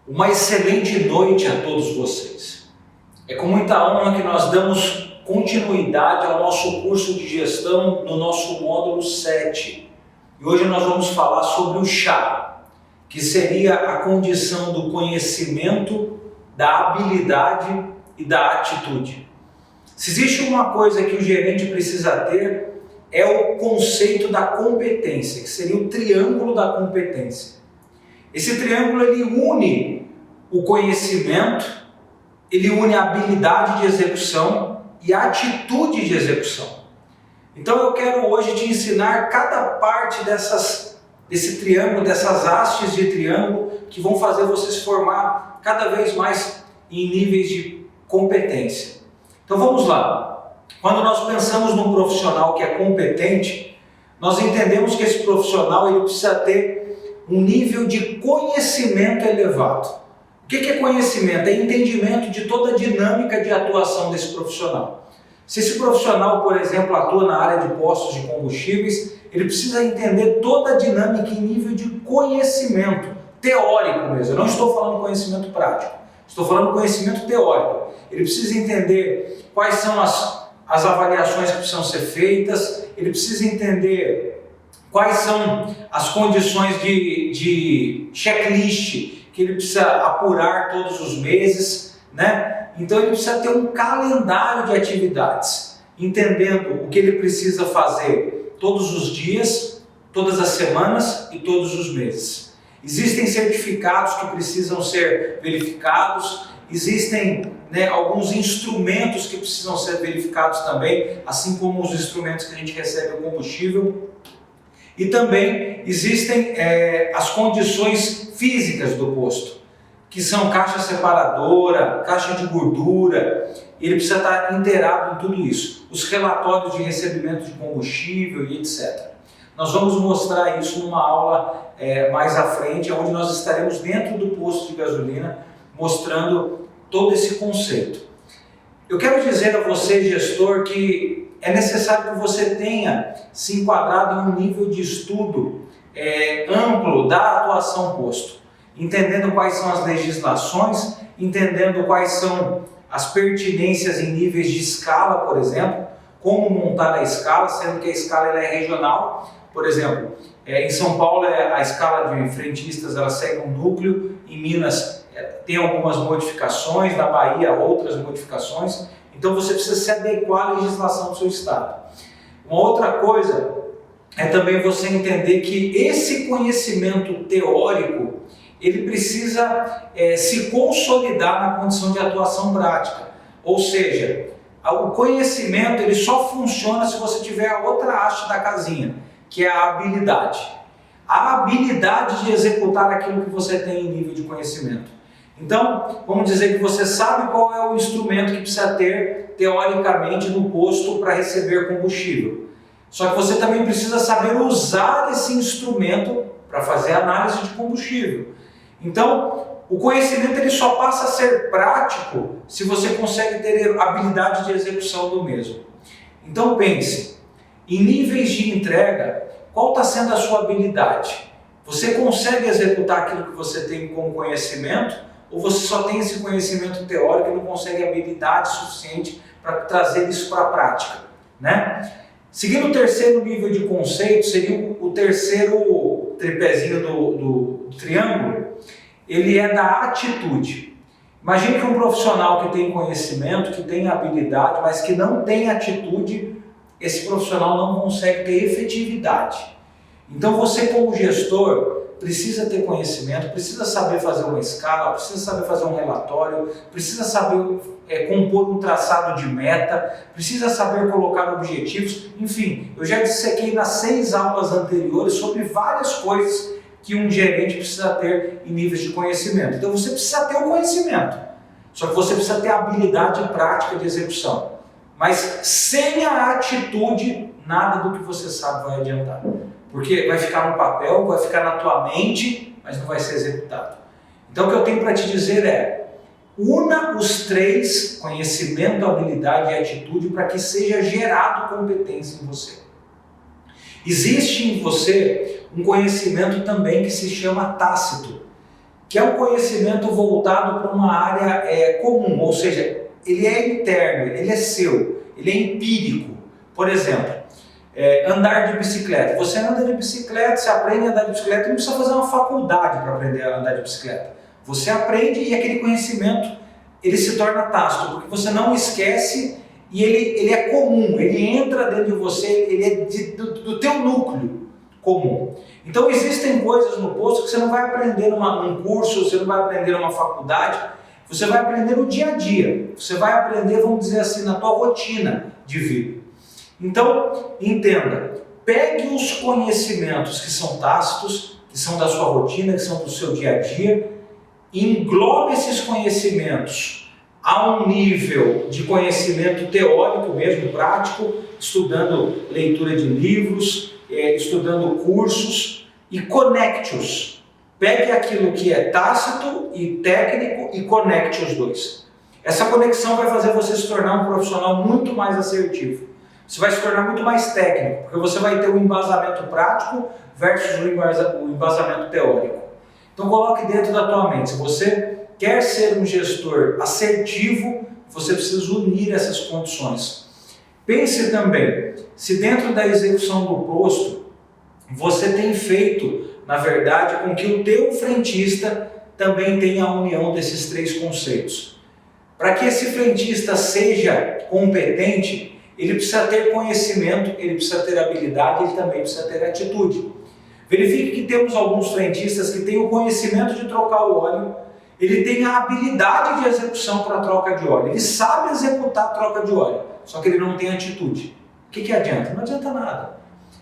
Uma excelente noite a todos vocês. É com muita honra que nós damos continuidade ao nosso curso de gestão no nosso módulo 7. E hoje nós vamos falar sobre o chá, que seria a condição do conhecimento, da habilidade e da atitude. Se existe uma coisa que o gerente precisa ter, é o conceito da competência, que seria o triângulo da competência. Esse triângulo ele une o conhecimento, ele une a habilidade de execução e a atitude de execução. Então eu quero hoje te ensinar cada parte desse triângulo, dessas hastes de triângulo que vão fazer você se formar cada vez mais em níveis de competência. Então vamos lá. Quando nós pensamos num profissional que é competente, nós entendemos que esse profissional ele precisa ter um nível de conhecimento elevado. O que é conhecimento? É entendimento de toda a dinâmica de atuação desse profissional. Se esse profissional, por exemplo, atua na área de postos de combustíveis, ele precisa entender toda a dinâmica em nível de conhecimento teórico mesmo. Eu não estou falando conhecimento prático, estou falando conhecimento teórico. Ele precisa entender quais são as avaliações que precisam ser feitas, ele precisa entender quais são as condições de checklist que ele precisa apurar todos os meses, né? Então ele precisa ter um calendário de atividades, entendendo o que ele precisa fazer todos os dias, todas as semanas e todos os meses. Existem certificados que precisam ser verificados, existem alguns instrumentos que precisam ser verificados também, assim como os instrumentos que a gente recebe o combustível. E também existem as condições físicas do posto, que são caixa separadora, caixa de gordura. Ele precisa estar inteirado em tudo isso. Os relatórios de recebimento de combustível e etc. Nós vamos mostrar isso numa aula mais à frente, onde nós estaremos dentro do posto de gasolina, mostrando todo esse conceito. Eu quero dizer a você, gestor, que é necessário que você tenha se enquadrado em um nível de estudo amplo da atuação posto, entendendo quais são as legislações, entendendo quais são as pertinências em níveis de escala, por exemplo, como montar a escala, sendo que a escala ela é regional. Por exemplo, em São Paulo a escala de frentistas ela segue um núcleo, em Minas tem algumas modificações, na Bahia outras modificações, então você precisa se adequar à legislação do seu estado. Uma outra coisa é também você entender que esse conhecimento teórico ele precisa se consolidar na condição de atuação prática, ou seja, o conhecimento ele só funciona se você tiver a outra haste da casinha, que é a habilidade. A habilidade de executar aquilo que você tem em nível de conhecimento. Então, vamos dizer que você sabe qual é o instrumento que precisa ter, teoricamente, no posto para receber combustível. Só que você também precisa saber usar esse instrumento para fazer análise de combustível. Então, o conhecimento ele só passa a ser prático se você consegue ter habilidade de execução do mesmo. Então pense, em níveis de entrega, qual está sendo a sua habilidade? Você consegue executar aquilo que você tem como conhecimento? Ou você só tem esse conhecimento teórico e não consegue habilidade suficiente para trazer isso para a prática, né? Seguindo o terceiro nível de conceito, seria o terceiro tripézinho do triângulo, ele é da atitude. Imagine que um profissional que tem conhecimento, que tem habilidade, mas que não tem atitude, esse profissional não consegue ter efetividade. Então você como gestor precisa ter conhecimento, precisa saber fazer uma escala, precisa saber fazer um relatório, precisa saber compor um traçado de meta, precisa saber colocar objetivos, enfim, eu já dissequei nas 6 aulas anteriores sobre várias coisas que um gerente precisa ter em níveis de conhecimento. Então você precisa ter o conhecimento, só que você precisa ter a habilidade prática de execução. Mas sem a atitude, nada do que você sabe vai adiantar. Porque vai ficar no papel, vai ficar na tua mente, mas não vai ser executado. Então o que eu tenho para te dizer é, una os 3, conhecimento, habilidade e atitude, para que seja gerado competência em você. Existe em você um conhecimento também que se chama tácito. que é um conhecimento voltado para uma área comum, ou seja, ele é interno, ele é seu, ele é empírico. Por exemplo, andar de bicicleta. Você anda de bicicleta, você aprende a andar de bicicleta, não precisa fazer uma faculdade para aprender a andar de bicicleta. Você aprende e aquele conhecimento ele se torna tácito, porque você não esquece e ele é comum, ele entra dentro de você, ele é do teu núcleo comum. Então existem coisas no posto que você não vai aprender num curso, você não vai aprender numa faculdade, você vai aprender no dia a dia, você vai aprender, vamos dizer assim, na tua rotina de vida. Então, entenda, pegue os conhecimentos que são tácitos, que são da sua rotina, que são do seu dia a dia, englobe esses conhecimentos a um nível de conhecimento teórico mesmo, prático, estudando leitura de livros, estudando cursos e conecte-os. Pegue aquilo que é tácito e técnico e conecte os dois. Essa conexão vai fazer você se tornar um profissional muito mais assertivo. Você vai se tornar muito mais técnico, porque você vai ter um embasamento prático versus o embasamento teórico. Então coloque dentro da tua mente, se você quer ser um gestor assertivo, você precisa unir essas condições. Pense também, se dentro da execução do posto, você tem feito, na verdade, com que o teu frentista também tenha a união desses três conceitos. Para que esse frentista seja competente, ele precisa ter conhecimento, ele precisa ter habilidade, ele também precisa ter atitude. Verifique que temos alguns frentistas que têm o conhecimento de trocar o óleo, ele tem a habilidade de execução para a troca de óleo, ele sabe executar a troca de óleo, só que ele não tem atitude. O que adianta? Não adianta nada.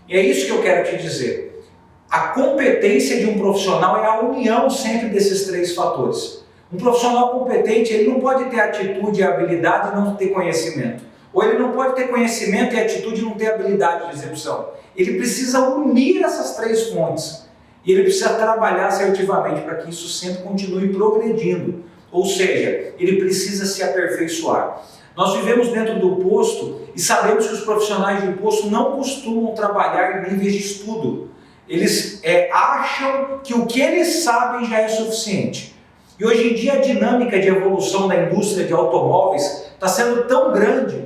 E é isso que eu quero te dizer. A competência de um profissional é a união sempre desses três fatores. Um profissional competente, ele não pode ter atitude e habilidade e não ter conhecimento. Ou ele não pode ter conhecimento e atitude e não ter habilidade de execução. Ele precisa unir essas três fontes. E ele precisa trabalhar assertivamente para que isso sempre continue progredindo. Ou seja, ele precisa se aperfeiçoar. Nós vivemos dentro do posto e sabemos que os profissionais de posto não costumam trabalhar em níveis de estudo. Eles acham que o que eles sabem já é suficiente. E hoje em dia a dinâmica de evolução da indústria de automóveis está sendo tão grande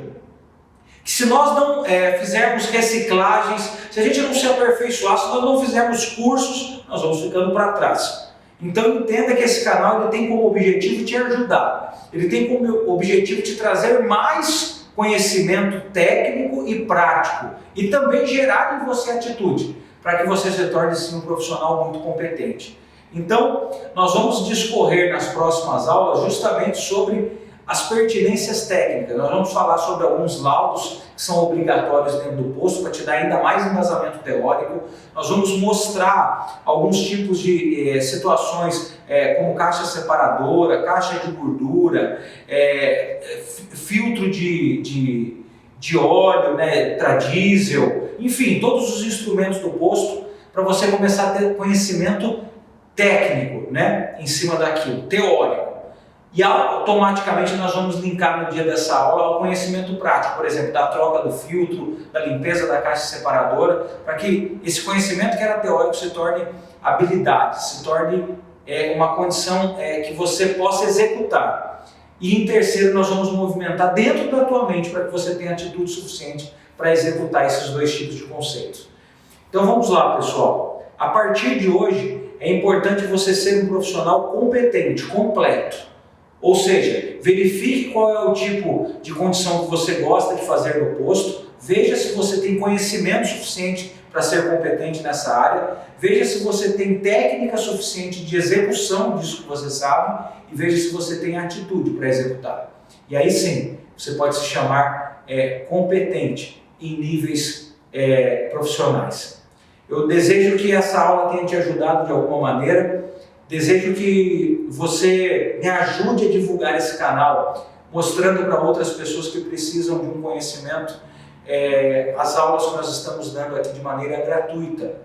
que se nós não fizermos reciclagens, se a gente não se aperfeiçoar, se nós não fizermos cursos, nós vamos ficando para trás. Então entenda que esse canal ele tem como objetivo te ajudar, ele tem como objetivo te trazer mais conhecimento técnico e prático e também gerar em você atitude, para que você se torne sim um profissional muito competente. Então nós vamos discorrer nas próximas aulas justamente sobre as pertinências técnicas. Nós vamos falar sobre alguns laudos que são obrigatórios dentro do posto para te dar ainda mais embasamento teórico. Nós vamos mostrar alguns tipos de situações como caixa separadora, caixa de gordura, filtro de óleo, para diesel, enfim, todos os instrumentos do posto para você começar a ter conhecimento técnico, em cima daquilo, teórico. E automaticamente nós vamos linkar no dia dessa aula ao conhecimento prático, por exemplo, da troca do filtro, da limpeza da caixa separadora, para que esse conhecimento que era teórico se torne habilidade, se torne uma condição que você possa executar. E em terceiro, nós vamos movimentar dentro da tua mente para que você tenha atitude suficiente para executar esses dois tipos de conceitos. Então vamos lá, pessoal. A partir de hoje, é importante você ser um profissional competente, completo. Ou seja, verifique qual é o tipo de condição que você gosta de fazer no posto, veja se você tem conhecimento suficiente para ser competente nessa área, veja se você tem técnica suficiente de execução disso que você sabe e veja se você tem atitude para executar. E aí sim, você pode se chamar competente em níveis profissionais. Eu desejo que essa aula tenha te ajudado de alguma maneira. Desejo que você me ajude a divulgar esse canal, mostrando para outras pessoas que precisam de um conhecimento as aulas que nós estamos dando aqui de maneira gratuita.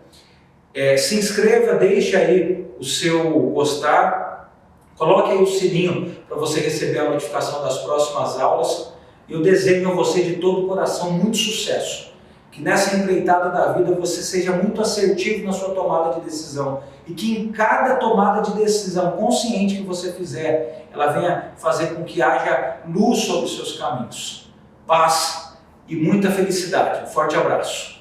Se inscreva, deixe aí o seu gostar, coloque aí o sininho para você receber a notificação das próximas aulas. Eu desejo a você de todo o coração muito sucesso. Que nessa empreitada da vida você seja muito assertivo na sua tomada de decisão e que em cada tomada de decisão consciente que você fizer, ela venha fazer com que haja luz sobre os seus caminhos. Paz e muita felicidade. Um forte abraço.